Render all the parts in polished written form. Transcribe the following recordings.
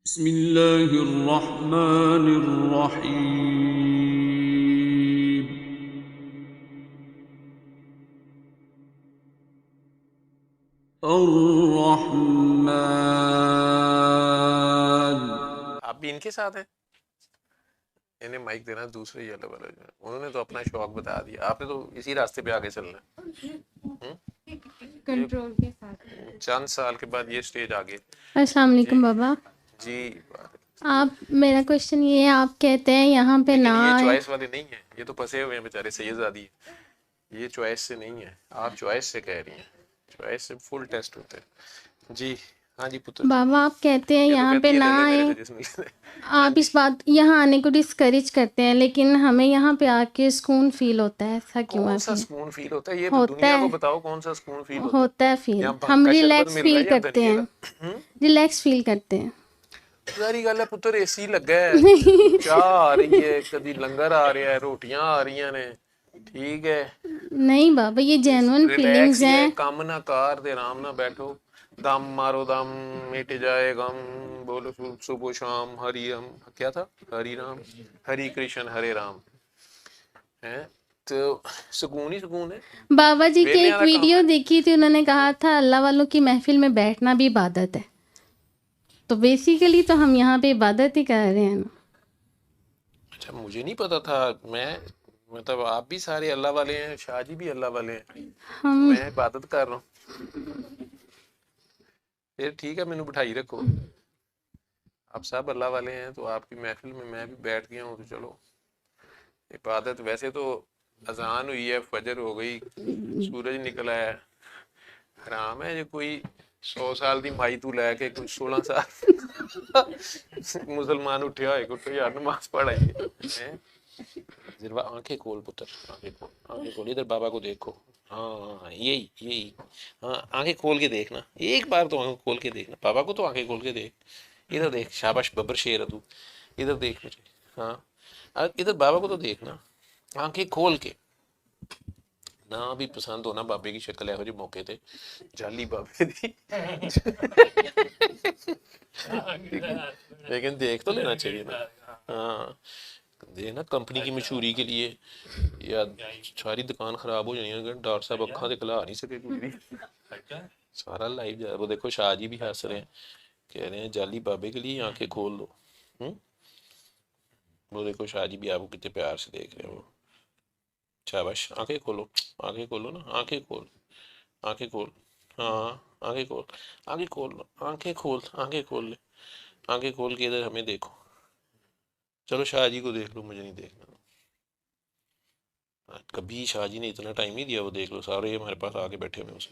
बिस्मिल्लाहिर्रहमानिर्रहीम। अर्रहमान। आप भी इनके साथ हैं। इन्हें माइक देना दूसरे ये वाले जो हैं। उन्होंने तो अपना शौक बता दिया, आपने तो इसी रास्ते पे आगे चलना है। ये कंट्रोल के साथ। चंद साल के बाद ये स्टेज आगे। अस्सलाम जी वालेकुम बाबा। जी। आप, मेरा क्वेश्चन ये है, आप कहते हैं यहाँ पे लेकिन ना ये आए। चॉइस वाले नहीं है, ये तो फंसे हुए हैं बेचारे सैयदजादी। ये चॉइस से नहीं है, आप चॉइस से कह रही हैं। चॉइस से फुल टेस्ट होते हैं जी। हाँ जी पुत्र जी। बाबा आप कहते हैं ये तो यहाँ पे कहती है ना ले ले मेरे आए। से जिसमें ले ले। हाँ आप जी। इस बात यहाँ आने को डिस्करेज करते हैं, लेकिन हमें यहाँ पे आके सुकून फील होता है। ऐसा क्यों कौन है सा फिर? सुकून फील होता है, ये होता दुनिया को है। बताओ कौन सा सुकून फील होता है। होता है फील। यहाँ भंग हम का शरबत रिलैक्स मिल रहा फील है या करते धनिए हैं। का। रिलैक्स फील करते हैं। सारी गल है पुत्र, एसी लगा है, चाह आ रही है, कभी लंगर आ रहा है, रोटियां आ रही ने, ठीक है। नहीं बाबा, ये जेन्युइन रिलैक्स फीलिंग्स ही है, हैं। काम ना कार दे आराम ना बैठो, दम मारो दम, मिट जाए गम, बोलो सुबह शाम हरि राम। क्या था, हरि राम हरि कृष्ण हरे राम है। तो सुकून ही सुकून है। बाबा जी की वेलियां एक का काम वीडियो है। देखी थी, उन्होंने कहा था अल्लाह वालों की महफिल में बैठना भी इबादत है। तो बेसिकली तो हम यहाँ पे इबादत ही कर रहे हैं ना। अच्छा मुझे नहीं पता था। मैं मतलब आप भी सारे अल्लाह वाले हैं, शाह जी भी अल्लाह वाले हैं, तो हम मैं इबादत कर रहा हूँ। फिर ठीक है, मैंने बिठाई रखो। आप सब अल्लाह वाले हैं तो आपकी महफिल में मैं भी बैठ गया हूँ, तो चलो इबादत। वैसे तो अजान हुई है, फजर हो गई, सूरज निकला है, हराम है जो कोई 100 साल दी माई तू लैके कोई 16 साल मुसलमान उठे होए को तो यार नमाज पढ़ाइए हैं। जरा आंखें खोल पुत्र, आंखें खोल, आंखें खोल, इधर बाबा को देखो। हाँ यही यही। हाँ आंखें खोल के देखना, एक बार तो आंखें खोल के देखना, बाबा को तो आंखें खोल के देख। इधर देख, शाबाश बब्बर शेर है तू, इधर देख मुझे। हाँ इधर बाबा को तो देखना, आंखें खोल के। ना भी पसंद होना बाबे की शक्ल है जी मौके ते, जाली बाबे दी। लेकिन देख तो लेना चाहिए ना। हाँ देखना, कंपनी की मशहूरी के लिए या सारी दुकान खराब हो जानी है, डॉक्टर साहब अखा ते खिला नहीं सके कुछ भी। सारा लाइव जा, वो देखो शाह जी भी हंस रहे हैं, कह रहे हैं जाली बाबे के लिए आंखें खोल लो। वो देखो शाह जी भी आपको कितने प्यार से देख रहे हैं वो। शाबाश, आंखें खोलो, आंखें खोलो ना, आंखें खोल, आंखें खोल। हाँ आंखें खोल, आंखें खोल लो, आंखें खोल, आंखें खोल ले, आंखें खोल के इधर हमें देखो। चलो शाह जी को देख लो, मुझे नहीं देखना। कभी शाह जी ने इतना टाइम नहीं दिया, वो देख लो, सारे हमारे पास आके बैठे हुए उसे।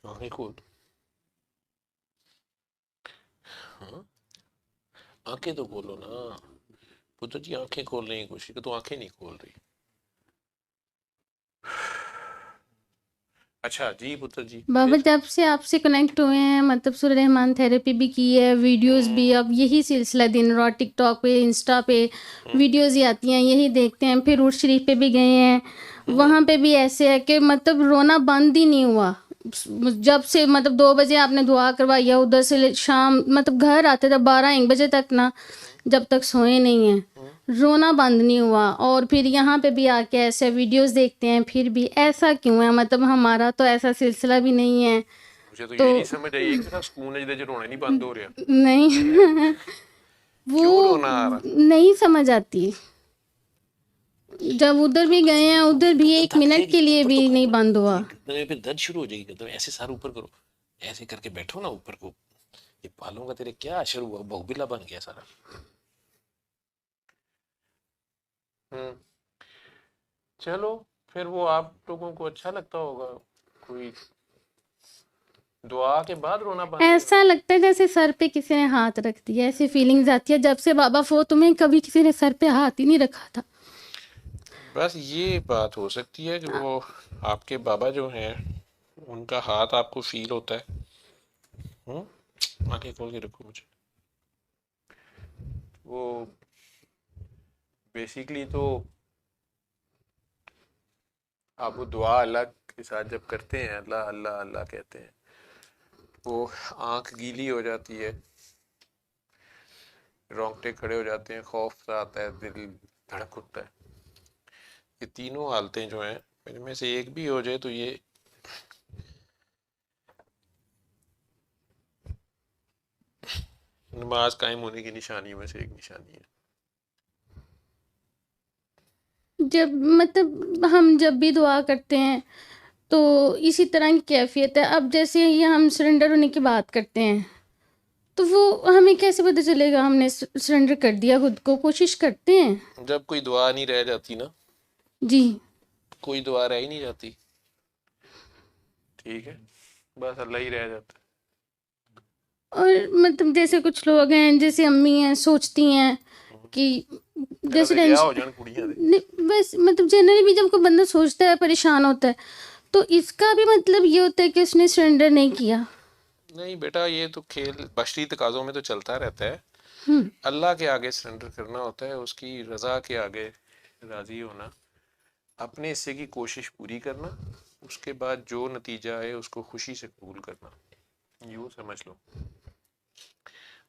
आंखें खोल। हाँ आंखें तो खोलो ना पुत्र जी, आंखें खोलने की कोशिश कर, तो आंखें नहीं खोल रही। अच्छा जी पुत्र जी बाबा फिर। जब से आपसे कनेक्ट हुए हैं, मतलब सूर्य रहमान थेरेपी भी की है, वीडियोस भी, अब यही सिलसिला दिन रात टिकटॉक पे, इंस्टा पे वीडियोस ही आती हैं, यही देखते हैं। फिर उर्स शरीफ पे भी गए हैं, वहाँ पे भी ऐसे है कि मतलब रोना बंद ही नहीं हुआ। जब से मतलब 2 बजे आपने दुआ करवाई है, उधर से शाम मतलब घर आते थे 12-1 बजे तक ना, जब तक सोए नहीं हैं, रोना बंद नहीं हुआ। और फिर यहाँ पे भी आके ऐसे वीडियोस देखते हैं, फिर भी ऐसा क्यों है? मतलब हमारा तो ऐसा सिलसिला भी नहीं है। मुझे तो तो ये नहीं समझ आई कि ना सुकून है जिहदे च रोना नहीं बंद हो रहा नहीं है। क्यों वो रोना आ रहा। नहीं समझ आती। जब उधर भी गए हैं, उधर भी गर्दन 1 थक मिनट जाएगी, के लिए ऊपर तो भी नहीं करो ना, बंद हुआ। गर्दन में फिर दर्द शुरू हो जाएगी, गर्दन ऐसे सार ऊपर करो, ऐसे करके बैठो ना ऊपर को। ये बालों का तेरे क्या असर हुआ, बहुबिला बन गया सारा। हम्म। चलो फिर वो आप लोगों को अच्छा लगता होगा, कोई दुआ के बाद रोना बंद नहीं ऐसा होता। लगता है जैसे सर पे किसी ने हाथ रख दिया, ऐसी फीलिंग्स आती है। जब से बाबा फोत हुए, कभी किसी ने सर पे हाथ ही नहीं रखा था। बस ये बात हो सकती है कि वो आपके बाबा जो हैं उनका हाथ आपको फील होता है। आंखें खोल के रखो मुझे। वो बेसिकली तो आप वो दुआ अल्लाह के साथ जब करते हैं, अल्लाह अल्लाह अल्लाह कहते हैं, वो आंख गीली हो जाती है, रोंगटे खड़े हो जाते हैं, खौफ सा आता है, दिल धड़क उठता है। ये तीनों हालतें जो हैं, इनमें से एक भी हो जाए तो ये नमाज कायम होने की निशानियों में से एक निशानी है। जब मतलब हम जब भी दुआ करते हैं तो इसी तरह की कैफियत है। अब जैसे ये हम सरेंडर होने की बात करते हैं तो वो हमें कैसे पता चलेगा हमने सरेंडर कर दिया खुद को? कोशिश करते हैं। जब कोई दुआ नहीं रह जाती ना, जी। कोई दुआ रह ही नहीं जाती, ठीक है, बस अल्लाह ही रह जाता और मतलब जैसे कुछ लोग हैं, जैसे अम्मी हैं, सोचती हैं है। कि तेरा जैसे तो क्या हो जान कुड़ियां दे। बस मतलब जनरली भी जब कोई बंदा सोचता है, परेशान होता है, तो इसका भी मतलब ये होता है कि उसने सरेंडर नहीं किया। नहीं बेटा, ये तो खेल बशरी तकाज़ों में तो चलता रहता है। हम्म। अल्लाह के आगे सरेंडर करना होता है, उसकी रज़ा के आगे राज़ी होना, अपने हिस्से की कोशिश पूरी करना, उसके बाद जो नतीजा आए उसको खुशी से कबूल करना, यूँ समझ लो।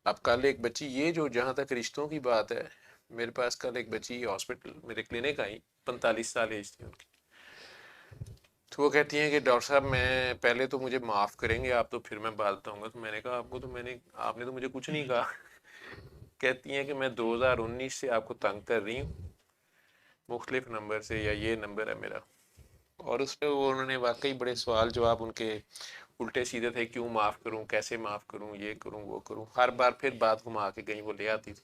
अब कल एक बच्ची, ये जो जहाँ तक रिश्तों की बात है, मेरे पास कल एक बच्ची हॉस्पिटल मेरे क्लिनिक आई, 45 साल एज थी उनकी। तो वो कहती हैं कि डॉक्टर साहब, मैं पहले तो मुझे माफ़ करेंगे आप, तो फिर मैं बात बताऊंगा। तो मैंने कहा आपने तो मुझे कुछ नहीं कहा। कहती हैं कि मैं 2019 से आपको तंग कर रही हूँ मुख्तलिफ नंबर से, या ये नंबर है मेरा। और उस पर वो उन्होंने वाकई बड़े सवाल जवाब उनके उल्टे सीधे थे, क्यों माफ़ करूँ, कैसे माफ़ करूँ, ये करूँ वो करूँ, हर बार फिर बात घुमा के कहीं वो ले आती थी,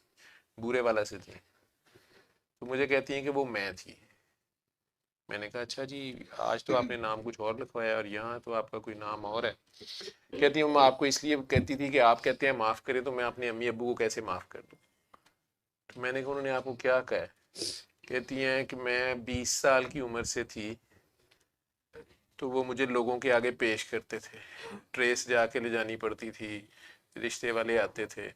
बुरे वाला से थी। तो मुझे कहती हैं कि वो मैं थी। मैंने कहा अच्छा जी, आज तो आपने नाम कुछ और लिखवाया और यहाँ तो आपका कोई नाम और है। कहती हूँ मैं आपको इसलिए कहती थी कि आप कहते हैं माफ़ करें, तो मैं अपने अम्मी अब्बू को कैसे माफ़ कर दूँ। तो मैंने कहा उन्होंने आपको क्या कहा है। कहती हैं कि मैं 20 साल की उम्र से थी तो वो मुझे लोगों के आगे पेश करते थे, ट्रेस जाके ले जानी पड़ती थी, रिश्ते वाले आते थे।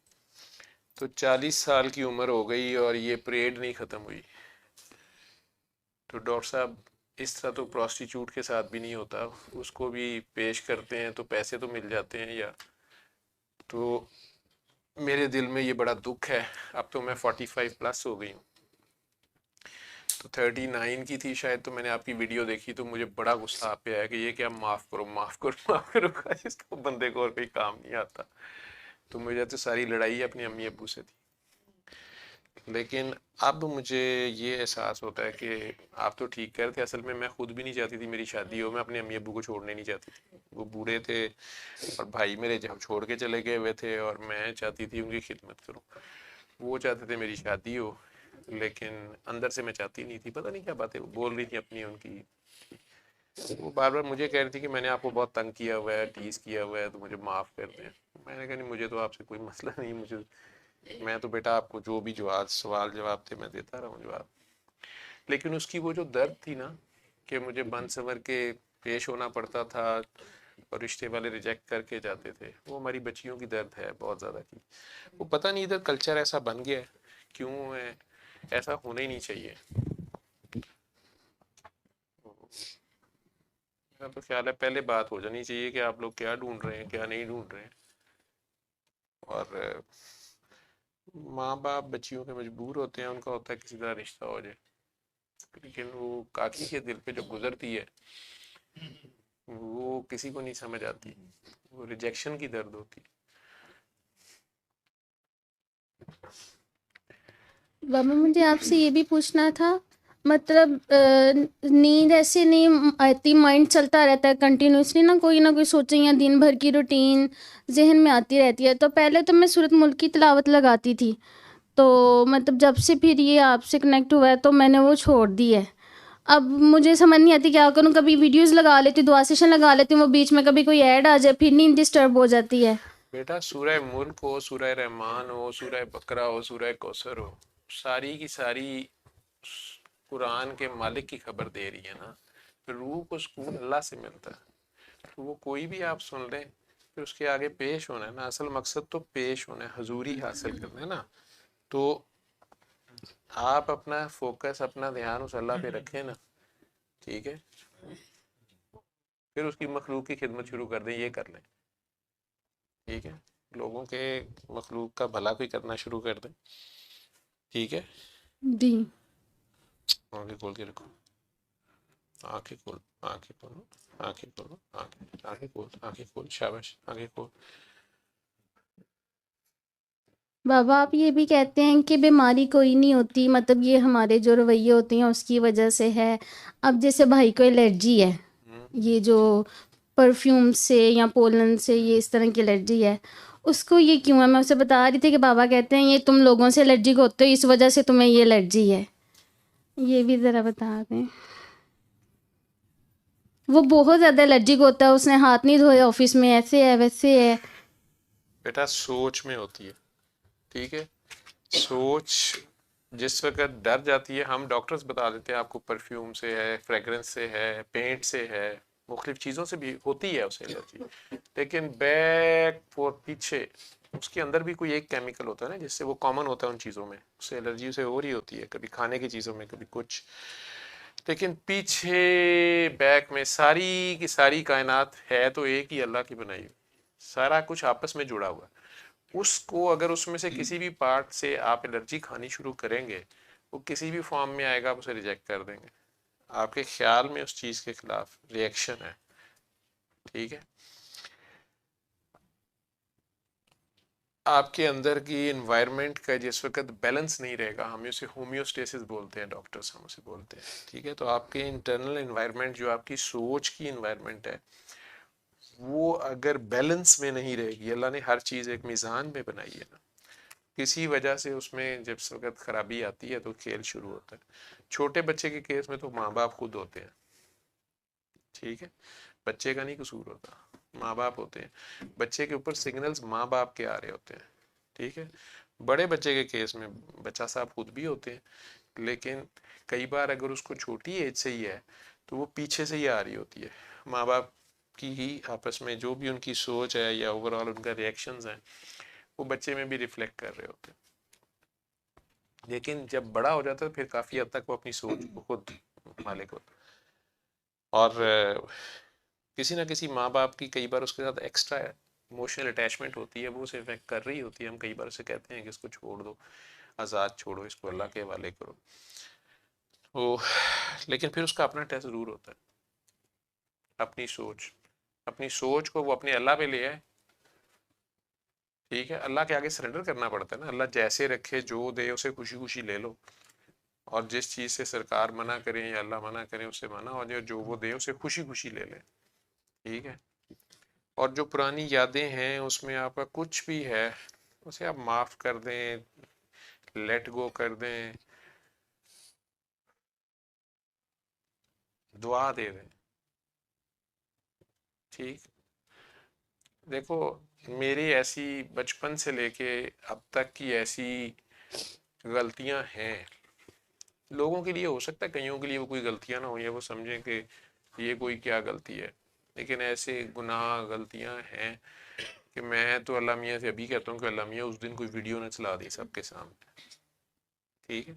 तो 40 साल की उम्र हो गई और ये परेड नहीं ख़त्म हुई। तो डॉक्टर साहब, इस तरह तो प्रोस्टिट्यूट के साथ भी नहीं होता, उसको भी पेश करते हैं तो पैसे तो मिल जाते हैं या। तो मेरे दिल में ये बड़ा दुख है। अब तो मैं 45+ हो गई हूँ, तो 39 की थी शायद, तो मैंने आपकी वीडियो देखी तो मुझे बड़ा गुस्सा आप पे आया कि ये क्या माफ़ करो माफ़ करो माफ़ करो का, इसको बंदे को और कोई काम नहीं आता। तो मुझे तो सारी लड़ाई अपने अम्मी अब्बू से थी। लेकिन अब मुझे ये एहसास होता है कि आप तो ठीक कह रहे थे, असल में मैं खुद भी नहीं चाहती थी मेरी शादी हो, मैं अपने अम्मी अब्बू को छोड़ने नहीं चाहती थी। वो बूढ़े थे और भाई मेरे जब छोड़ के चले गए हुए थे, और मैं चाहती थी उनकी खिदमत करूं। वो चाहते थे मेरी शादी हो, लेकिन अंदर से मैं चाहती नहीं थी। पता नहीं क्या बातें वो बोल रही थी अपनी उनकी। वो बार बार मुझे कह रही थी कि मैंने आपको बहुत तंग किया हुआ है, टीज किया हुआ है, तो मुझे माफ़ कर दें। मैंने कहा नहीं, मुझे तो आपसे कोई मसला नहीं, मुझे, मैं तो बेटा आपको जो भी जवाब सवाल जवाब थे मैं देता रहूँ जवाब। लेकिन उसकी वो जो दर्द थी ना, कि मुझे बन संवर के पेश होना पड़ता था और रिश्ते वाले रिजेक्ट करके जाते थे, वो हमारी बच्चियों की दर्द है बहुत ज़्यादा की। वो पता नहीं इधर कल्चर ऐसा बन गया है, क्यों है, ऐसा होना ही नहीं चाहिए। मेरा तो ख्याल है पहले बात हो जानी चाहिए कि आप लोग क्या ढूंढ रहे हैं, क्या नहीं ढूंढ रहे हैं। और माँ बाप बच्चियों के मजबूर होते हैं, उनका होता है किसी तरह रिश्ता हो जाए। लेकिन वो काकी के दिल पे जो गुजरती है वो किसी को नहीं समझ आती, वो रिजेक्शन की दर्द होती है। बाबा मुझे आपसे ये भी पूछना था, मतलब नींद ऐसे नहीं आती, माइंड चलता रहता है कंटिन्यूसली ना कोई सोचें, या दिन भर की रूटीन जहन में आती रहती है। तो पहले तो मैं सूरत मुल्क की तिलावत लगाती थी, तो मतलब जब से फिर ये आपसे कनेक्ट हुआ है तो मैंने वो छोड़ दी है। अब मुझे समझ नहीं आती क्या करूँ, कभी वीडियोस लगा लेती हूँ, दुआ सेशन लगा लेती हूँ, वो बीच में कभी कोई ऐड आ जाए, फिर नींद डिस्टर्ब हो जाती है। बेटा, सूरह मुल्क हो, सूरह रहमान हो, सूरह बकरा हो, सूरह कौसर हो, सारी की सारी कुरान के मालिक की खबर दे रही है ना। रूह को सुकून अल्लाह से मिलता है, तो वो कोई भी आप सुन लें, फिर उसके आगे पेश होना है ना। असल मकसद तो पेश होना है, हजूरी हासिल करना है ना। तो आप अपना फोकस, अपना ध्यान उस अल्लाह पे रखें ना, ठीक है, फिर उसकी मखलूक की खिदमत शुरू कर दें, ये कर लें, ठीक है। लोगों के मखलूक का भला कोई करना शुरू कर दें। ठीक है, जी। आंखें खोल के रखो, आंखें खोल, आंखें खोलो, आंखें खोलो, आंखें आंखें खोल, आंखें खोल, शाबाश, आंखें खोल। बाबा आप ये भी कहते हैं कि बीमारी कोई नहीं होती, मतलब ये हमारे जो रवैये होते हैं उसकी वजह से है। अब जैसे भाई को एलर्जी है, ये जो परफ्यूम से या पोलन से, ये इस तरह की एलर्जी है, उसको ये क्यों है? मैं उसे बता रही थी कि बाबा कहते हैं ये तुम लोगों से एलर्जिक होते हो, इस वजह से तुम्हें ये एलर्जी है। ये भी ज़रा बता दें। वो बहुत ज़्यादा एलर्जिक होता है, उसने हाथ नहीं धोए ऑफिस में, ऐसे है वैसे है। बेटा सोच में होती है, ठीक है, सोच जिस वक्त डर जाती है, हम डॉक्टर्स बता देते हैं आपको परफ्यूम से है, फ्रेगरेंस से है, पेंट से है, मुख्तलिफ चीज़ों से भी होती है उसे एलर्जी। लेकिन बैक और पीछे उसके अंदर भी कोई एक केमिकल होता है ना, जिससे वो कॉमन होता है उन चीज़ों में, उससे एलर्जी उसे हो रही होती है, कभी खाने की चीज़ों में, कभी कुछ। लेकिन पीछे बैक में सारी की सारी कायनात है तो एक ही अल्लाह की बनाई हुई, सारा कुछ आपस में जुड़ा हुआ है। उसको अगर उसमें से किसी भी पार्ट से आप एलर्जी खानी शुरू करेंगे, वो किसी भी फॉर्म में आएगा, आप उसे रिजेक्ट कर देंगे। आपके ख्याल में उस चीज़ के खिलाफ रिएक्शन है, ठीक है। आपके अंदर की इन्वायरमेंट का जिस वक्त बैलेंस नहीं रहेगा, हम उसे होम्योस्टेसिस बोलते हैं, डॉक्टर्स हम उसे बोलते हैं, ठीक है। तो आपके इंटरनल इन्वायरमेंट, जो आपकी सोच की इन्वायरमेंट है, वो अगर बैलेंस में नहीं रहेगी, अल्लाह ने हर चीज़ एक मीज़ान में बनाई है ना, किसी वजह से उसमें जब वक्त खराबी आती है तो खेल शुरू होता है। छोटे बच्चे के केस में तो माँ बाप खुद होते हैं, ठीक है, बच्चे का नहीं कसूर होता, माँ बाप होते हैं। बच्चे के ऊपर सिग्नल्स माँ बाप के आ रहे होते हैं, ठीक है। बड़े बच्चे के केस में बच्चा साहब खुद भी होते हैं, लेकिन कई बार अगर उसको छोटी एज से ही है तो वो पीछे से ही आ रही होती है, माँ बाप की ही आपस में जो भी उनकी सोच है या ओवरऑल उनका रिएक्शंस हैं, वो बच्चे में भी रिफ्लेक्ट कर रहे होते हैं। लेकिन जब बड़ा हो जाता है फिर काफ़ी हद तक वो अपनी सोच को खुद मालिक होता है। और किसी ना किसी माँ बाप की कई बार उसके साथ एक्स्ट्रा इमोशनल अटैचमेंट होती है, वो उसे इफेक्ट कर रही होती है। हम कई बार उसे कहते हैं कि इसको छोड़ दो, आज़ाद छोड़ो, इसको अल्लाह के हवाले करो। वो लेकिन फिर उसका अपना टेस्ट ज़रूर होता है, अपनी सोच, अपनी सोच को वो अपने अल्लाह पे ले आए, ठीक है। अल्लाह के आगे सरेंडर करना पड़ता है ना, अल्लाह जैसे रखे, जो दे उसे खुशी खुशी ले लो, और जिस चीज़ से सरकार मना करें या अल्लाह मना करें उससे मना हो जाए, जो वो दे उसे खुशी खुशी ले लें, ठीक है। और जो पुरानी यादें हैं उसमें आपका कुछ भी है उसे आप माफ़ कर दें, लेट गो कर दें, दुआ दे दें, ठीक। देखो, मेरी ऐसी बचपन से लेके अब तक की ऐसी गलतियां हैं, लोगों के लिए हो सकता है कईयों के लिए वो कोई गलतियां ना हो या वो समझें कि ये कोई क्या गलती है, लेकिन ऐसे गुनाह गलतियां हैं कि मैं तो अल्लाह मियाँ से अभी कहता हूँ कि अल्लाह मियाँ उस दिन कोई वीडियो न चला दी सबके सामने, ठीक है।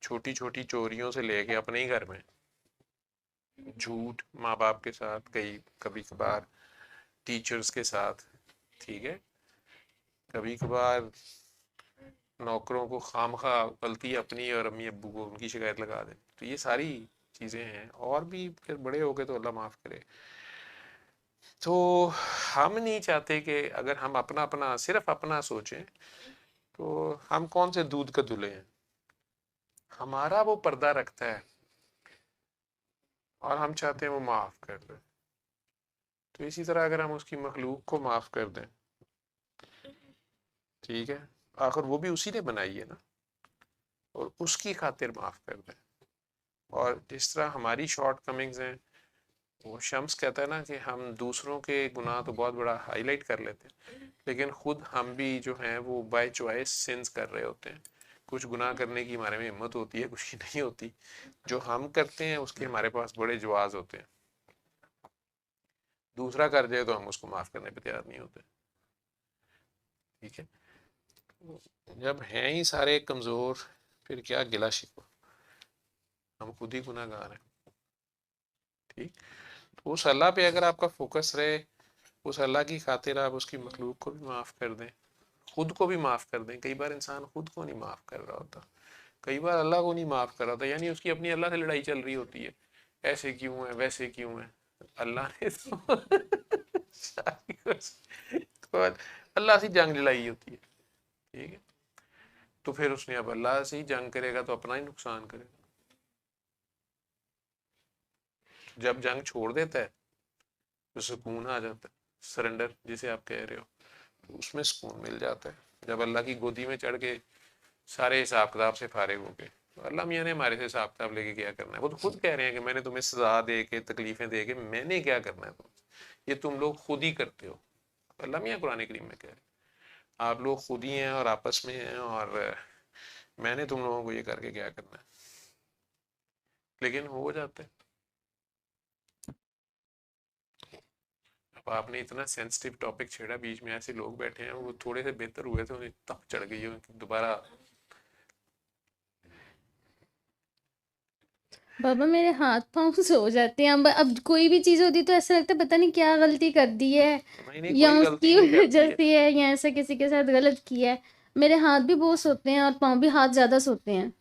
छोटी छोटी चोरियों से लेके अपने ही घर में झूठ, माँ बाप के साथ, कई कभी कभार टीचर्स के साथ, ठीक है, कभी कभार नौकरों को खामखा गलती अपनी और अम्मी अब्बू को उनकी शिकायत लगा दें, तो ये सारी चीज़ें हैं। और भी फिर बड़े हो गए तो अल्लाह माफ़ करे। तो हम नहीं चाहते कि अगर हम अपना अपना सिर्फ अपना सोचें तो हम कौन से दूध का धुले हैं, हमारा वो पर्दा रखता है और हम चाहते हैं वो माफ़ कर दे। तो इसी तरह अगर हम उसकी मखलूक को माफ़ कर दें, ठीक है, आखिर वो भी उसी ने बनाई है ना, और उसकी खातिर माफ़ कर दें। और जिस तरह हमारी शॉर्ट कमिंग्स हैं, वो शम्स कहता है ना कि हम दूसरों के गुनाह तो बहुत बड़ा हाईलाइट कर लेते हैं, लेकिन खुद हम भी जो हैं वो बाय चॉइस सिंस कर रहे होते हैं। कुछ गुनाह करने की हमारे में हिम्मत होती है, कुछ की नहीं होती। जो हम करते हैं उसके हमारे पास बड़े जवाज होते हैं, दूसरा कर जाए तो हम उसको माफ़ करने पर तैयार नहीं होते, ठीक है। जब हैं ही सारे कमज़ोर, फिर क्या गिला शिकवा, हम खुद ही गुनाहगार हैं, ठीक। तो उस अल्लाह पे अगर आपका फोकस रहे, उस अल्लाह की खातिर आप उसकी मखलूक को भी माफ़ कर दें, खुद को भी माफ़ कर दें। कई बार इंसान खुद को नहीं माफ़ कर रहा होता, कई बार अल्लाह को नहीं माफ़ कर रहा होता, यानी उसकी अपनी अल्लाह से लड़ाई चल रही होती है, ऐसे क्यों है वैसे क्यों है। अल्लाह ने तो अल्लाह से जंग लड़ाई होती है, ठीक है। तो फिर उसने अब अल्लाह से ही जंग करेगा तो अपना ही नुकसान करेगा। जब जंग छोड़ देता है तो सुकून आ जाता है, सरेंडर जिसे आप कह रहे हो, तो उसमें सुकून मिल जाता है। जब अल्लाह की गोदी में चढ़ के सारे हिसाब किताब से फारिग हो गए, तो अल्लाह मियाँ ने हमारे से हिसाब किताब लेके क्या करना है। वो तो खुद कह रहे हैं कि मैंने तुम्हें सजा दे के तकलीफें दे के मैंने क्या करना है, ये तुम लोग खुद ही करते हो। अल्लाह मियाँ कुरान करीम में कह रहे हैं आप लोग खुद ही हैं और आपस में हैं, और मैंने तुम लोगों को ये करके क्या करना है। लेकिन हो जाता है। अब आपने इतना सेंसिटिव टॉपिक छेड़ा, बीच में ऐसे लोग बैठे हैं वो थोड़े से बेहतर हुए थे, उन्हें तक चढ़ गई है दोबारा। बाबा मेरे हाथ पाँव सो जाते हैं। अब कोई भी चीज़ होती है तो ऐसा लगता है पता नहीं क्या गलती कर दी है, नहीं नहीं, या कोई गलती उसकी नहीं करती वजह है। से है, या ऐसा किसी के साथ गलत किया है। मेरे हाथ भी बहुत सोते हैं और पाँव भी, हाथ ज़्यादा सोते हैं।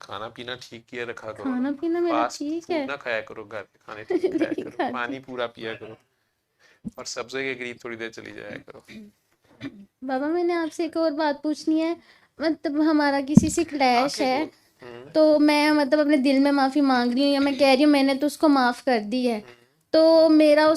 खाना पीना ठीक किया रखा करो ना, खाना पीना मेरा फास्ट ठीक है। फूड ना खाया करो, घर के खाने ठीक खाया नहीं करो, खाती। पानी पूरा पिया करो, और सब्जी के करीब थोड़ी देर चली जाया करो। बाबा मैंने आपसे एक और बात पूछनी है। मतलब हमारा किसी से क्लैश आके है, बोल। तो मैं मतलब अपने दिल में माफ़ी मांग रही हूँ, या मैं कह रही हूँ मैंने तो उसको माफ़ कर दी है, तो मेरा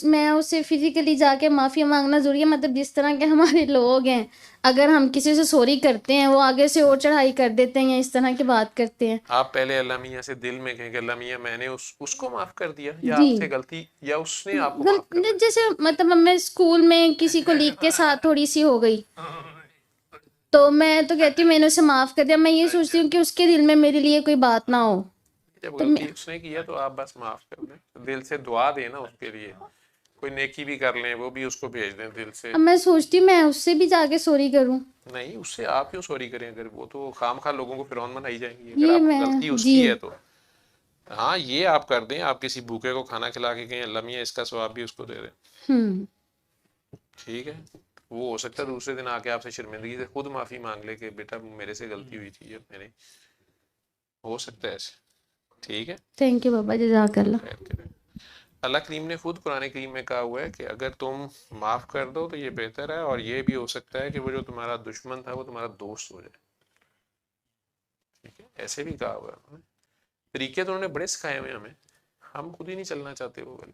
मैं उससे फिजिकली जाके माफ़ी मांगना ज़रूरी है? मतलब जिस तरह के हमारे लोग हैं, अगर हम किसी से सॉरी करते हैं वो आगे से और चढ़ाई कर देते हैं या इस तरह की बात करते हैं। आप पहले अल्लाह मियाँ से दिल में कहें कि अल्लाह मियाँ मैंने उसको माफ कर दिया, या जी। आपसे गलती, या उसने आपको माफ करना है। जैसे मतलब अब मैं स्कूल में किसी को लीक के साथ थोड़ी सी हो गई, तो मैं तो कहती हूँ मैंने उसे माफ़ कर दिया। मैं ये सोचती हूँ कि उसके दिल में मेरे लिए कोई बात ना हो। जब तो गलती उसने किया तो आप बस माफ कर दें, दिल से दुआ देना उसके लिए, कोई नेकी भी कर लें वो भी उसको भेज दें दिल से। अब मैं सोचती हूँ मैं उससे भी जाके सॉरी करूँ। नहीं, उससे आप क्यों सॉरी करें, अगर वो तो खामखा लोगों को फिरौन बनाई जाएंगी, अगर ये आप गलती मैं जी। उसकी है तो। हाँ, ये आप कर दें, आप किसी भूखे को खाना खिला के कहें अल्लाह मियाँ इसका सवाब भी उसको दे दें, हम्म। ठीक है। वो हो सकता है दूसरे दिन आके आपसे शर्मिंदगी से खुद माफी मांग ले कि बेटा मेरे से गलती हुई थी, ये मैंने, हो सकता है ऐसे, ठीक है। थैंक यू बाबा, जज़ाकल्लाह। खैर करे। अल्लाह करीम ने खुद कुरान करीम में कहा हुआ है कि अगर तुम माफ कर दो तो ये बेहतर है, और ये भी हो सकता है कि वो जो तुम्हारा दुश्मन था वो तुम्हारा दोस्त हो जाए, ठीक है। ऐसे भी कहा हुआ है, तरीके तो उन्होंने बड़े सिखाए हुए हमें, हम खुद ही नहीं चलना चाहते वो वाले।